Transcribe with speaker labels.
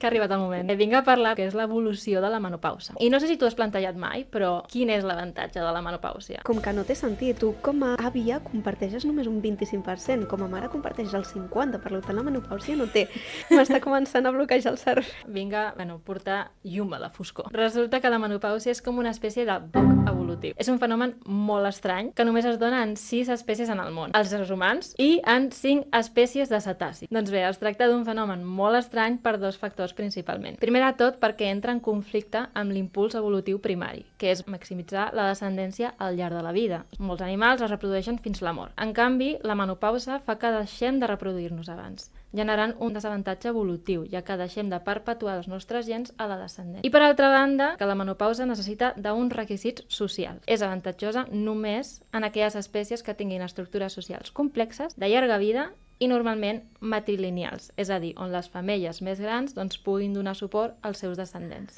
Speaker 1: que ha arribat el moment. Vinc a parlar que és l'evolució de la menopausa. I no sé si tu has plantejat mai, però quin és l'avantatge de la menopàusia?
Speaker 2: Com que no té sentit, tu com a àvia comparteixes només un 25%, com a mare comparteixes el 50%, per tant la menopàusia no té. M'està començant a bloquejar el cervell.
Speaker 1: Vinc a portar llum a la foscor. Resulta que la menopàusia és com una espècie de bug evolutiu. És un fenomen molt estrany que només es dona en 6 espècies en el món, els éssers humans, i en 5 espècies de cetacis. Doncs bé, es tracta d'un fenomen molt estrany per 2 factors principalment. Primer de tot perquè entra en conflicte amb l'impuls evolutiu primari, que és maximitzar la descendència al llarg de la vida. Molts animals es reprodueixen fins la mort. En canvi, la menopausa fa que deixem de reproduir-nos abans, generant un desavantatge evolutiu, ja que deixem de perpetuar els nostres gens a la descendència. I per altra banda, que la menopausa necessita d'uns requisits socials. És avantatjosa només en aquelles espècies que tinguin estructures socials complexes, de llarga vida i normalment matrilineals, és a dir, on les femelles més grans puguin donar suport als seus descendents.